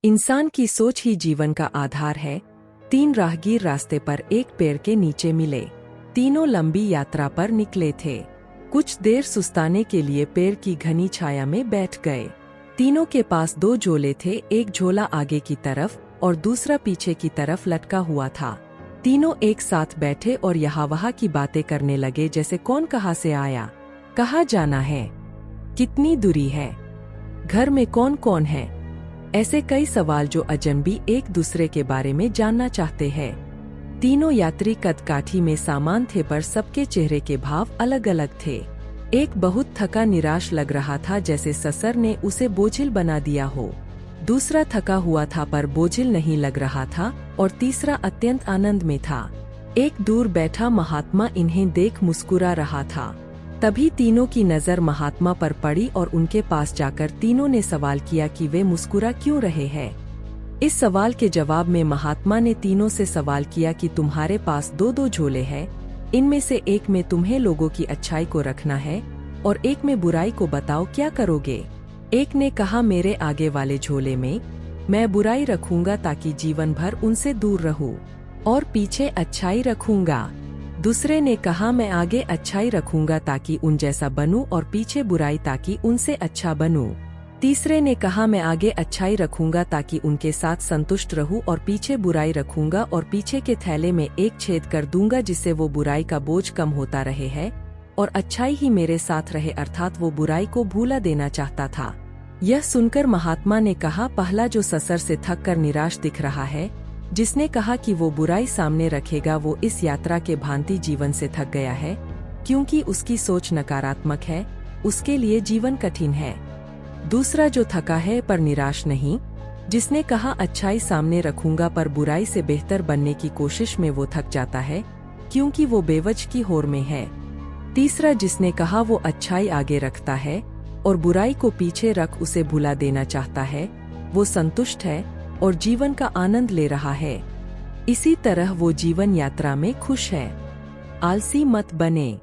इंसान की सोच ही जीवन का आधार है। 3 राहगीर रास्ते पर एक पेड़ के नीचे मिले। तीनों लंबी यात्रा पर निकले थे। कुछ देर सुस्ताने के लिए पेड़ की घनी छाया में बैठ गए। तीनों के पास 2 झोले थे, एक झोला आगे की तरफ और दूसरा पीछे की तरफ लटका हुआ था। तीनों एक साथ बैठे और यहाँ वहाँ की बातें करने लगे, जैसे कौन कहाँ से आया, कहाँ जाना है, कितनी दूरी है, घर में कौन कौन है। ऐसे कई सवाल जो अजनबी एक दूसरे के बारे में जानना चाहते हैं। तीनों यात्री कदकाठी में सामान थे, पर सबके चेहरे के भाव अलग अलग थे। एक बहुत थका निराश लग रहा था, जैसे ससर ने उसे बोझिल बना दिया हो। दूसरा थका हुआ था पर बोझिल नहीं लग रहा था, और तीसरा अत्यंत आनंद में था। एक दूर बैठा महात्मा इन्हें देख मुस्कुरा रहा था। तभी तीनों की नजर महात्मा पर पड़ी और उनके पास जाकर तीनों ने सवाल किया कि वे मुस्कुरा क्यों रहे हैं। इस सवाल के जवाब में महात्मा ने तीनों से सवाल किया कि तुम्हारे पास 2-2 झोले हैं, इनमें से एक में तुम्हें लोगों की अच्छाई को रखना है और एक में बुराई को, बताओ क्या करोगे। एक ने कहा, मेरे आगे वाले झोले में मैं बुराई रखूंगा ताकि जीवन भर उनसे दूर रहूं, और पीछे अच्छाई रखूंगा। दूसरे ने कहा, मैं आगे अच्छाई रखूंगा ताकि उन जैसा बनूं और पीछे बुराई ताकि उनसे अच्छा बनूं। तीसरे ने कहा, मैं आगे अच्छाई रखूंगा ताकि उनके साथ संतुष्ट रहूं और पीछे बुराई रखूंगा और पीछे के थैले में एक छेद कर दूंगा जिससे वो बुराई का बोझ कम होता रहे है और अच्छाई ही मेरे साथ रहे, अर्थात वो बुराई को भूला देना चाहता था। यह सुनकर महात्मा ने कहा, पहला जो ससर से थक कर निराश दिख रहा है, जिसने कहा कि वो बुराई सामने रखेगा, वो इस यात्रा के भांति जीवन से थक गया है, क्योंकि उसकी सोच नकारात्मक है, उसके लिए जीवन कठिन है। दूसरा जो थका है पर निराश नहीं, जिसने कहा अच्छाई सामने रखूंगा पर बुराई से बेहतर बनने की कोशिश में वो थक जाता है, क्योंकि वो बेवजह की होड़ में है। तीसरा जिसने कहा वो अच्छाई आगे रखता है और बुराई को पीछे रख उसे भुला देना चाहता है, वो संतुष्ट है और जीवन का आनंद ले रहा है। इसी तरह वो जीवन यात्रा में खुश है। आलसी मत बने।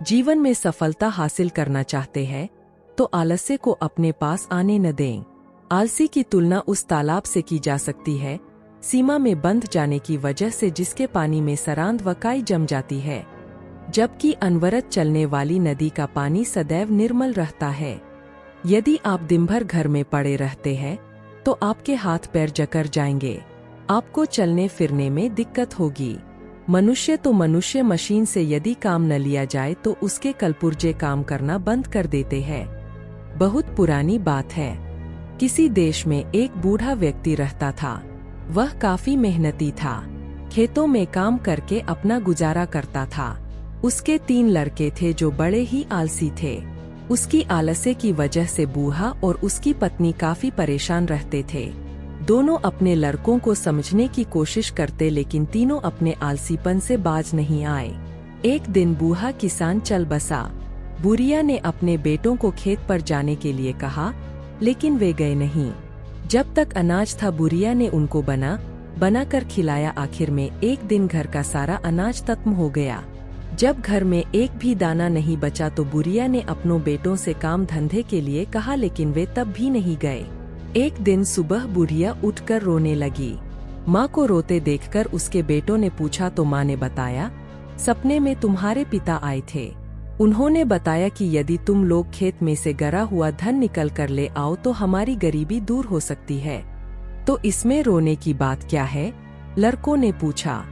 जीवन में सफलता हासिल करना चाहते हैं तो आलस्य को अपने पास आने न दें। आलसी की तुलना उस तालाब से की जा सकती है, सीमा में बंध जाने की वजह से, जिसके पानी में सरांध व काई जम जाती है, जबकि अनवरत चलने वाली नदी का पानी सदैव निर्मल रहता है। यदि आप दिन भर घर में पड़े रहते हैं तो आपके हाथ पैर जकड़ जाएंगे, आपको चलने फिरने में दिक्कत होगी। मनुष्य तो मनुष्य, मशीन से यदि काम न लिया जाए तो उसके कलपुर्जे काम करना बंद कर देते हैं। बहुत पुरानी बात है। किसी देश में एक बूढ़ा व्यक्ति रहता था। वह काफी मेहनती था, खेतों में काम करके अपना गुजारा करता था। उसके 3 लड़के थे जो बड़े ही आलसी थे। उसकी आलस्य की वजह से बूढ़ा और उसकी पत्नी काफी परेशान रहते थे। दोनों अपने लड़कों को समझने की कोशिश करते, लेकिन तीनों अपने आलसीपन से बाज नहीं आए। एक दिन बूढ़ा किसान चल बसा। बुढ़िया ने अपने बेटों को खेत पर जाने के लिए कहा, लेकिन वे गए नहीं। जब तक अनाज था बुढ़िया ने उनको बना कर खिलाया। आखिर में एक दिन घर का सारा अनाज खत्म हो गया। जब घर में एक भी दाना नहीं बचा तो बुढ़िया ने अपनों बेटों से काम धंधे के लिए कहा, लेकिन वे तब भी नहीं गए। एक दिन सुबह बुढ़िया उठकर रोने लगी। माँ को रोते देखकर उसके बेटों ने पूछा तो माँ ने बताया, सपने में तुम्हारे पिता आए थे। उन्होंने बताया कि यदि तुम लोग खेत में से गरा हुआ धन निकल कर ले आओ तो हमारी गरीबी दूर हो सकती है। तो इसमें रोने की बात क्या है? लड़कों ने पूछा।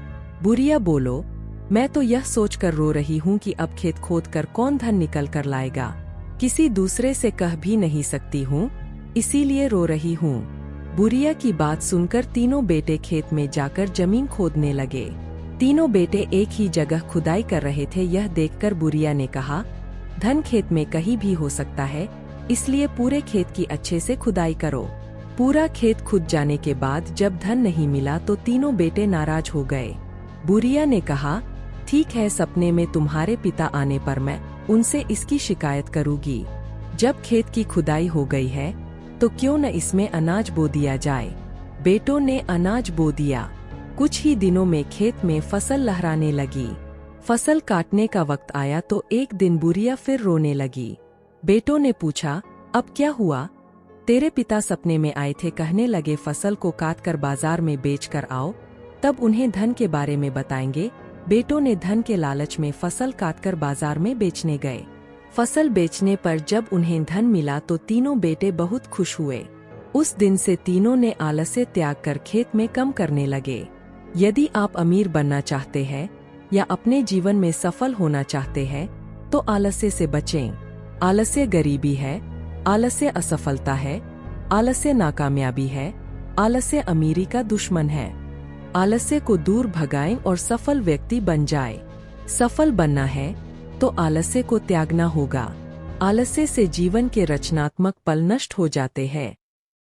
बुढ़िया बोलो, मैं तो यह सोचकर रो रही हूँ कि अब खेत खोद कर कौन धन निकल कर लाएगा, किसी दूसरे से कह भी नहीं सकती हूँ, इसीलिए रो रही हूँ। बुढ़िया की बात सुनकर तीनों बेटे खेत में जाकर जमीन खोदने लगे। तीनों बेटे एक ही जगह खुदाई कर रहे थे। यह देखकर बुढ़िया ने कहा, धन खेत में कहीं भी हो सकता है, इसलिए पूरे खेत की अच्छे से खुदाई करो। पूरा खेत खुद जाने के बाद जब धन नहीं मिला तो तीनों बेटे नाराज हो गए। बुढ़िया ने कहा, ठीक है, सपने में तुम्हारे पिता आने पर मैं उनसे इसकी शिकायत करूंगी। जब खेत की खुदाई हो गई है तो क्यों न इसमें अनाज बो दिया जाए। बेटों ने अनाज बो दिया। कुछ ही दिनों में खेत में फसल लहराने लगी। फसल काटने का वक्त आया तो एक दिन बुढ़िया फिर रोने लगी। बेटों ने पूछा, अब क्या हुआ? तेरे पिता सपने में आए थे, कहने लगे फसल को काट कर बाजार में बेच कर आओ, तब उन्हें धन के बारे में बताएंगे। बेटों ने धन के लालच में फसल काटकर बाजार में बेचने गए। फसल बेचने पर जब उन्हें धन मिला तो तीनों बेटे बहुत खुश हुए। उस दिन से तीनों ने आलस्य त्याग कर खेत में काम करने लगे। यदि आप अमीर बनना चाहते हैं या अपने जीवन में सफल होना चाहते हैं तो आलस्य से बचें। आलस्य गरीबी है, आलस्य असफलता है, आलस्य नाकामयाबी है, आलस्य अमीरी का दुश्मन है। आलस्य को दूर भगाएं और सफल व्यक्ति बन जाए। सफल बनना है तो आलस्य को त्यागना होगा। आलस्य से जीवन के रचनात्मक पल नष्ट हो जाते हैं।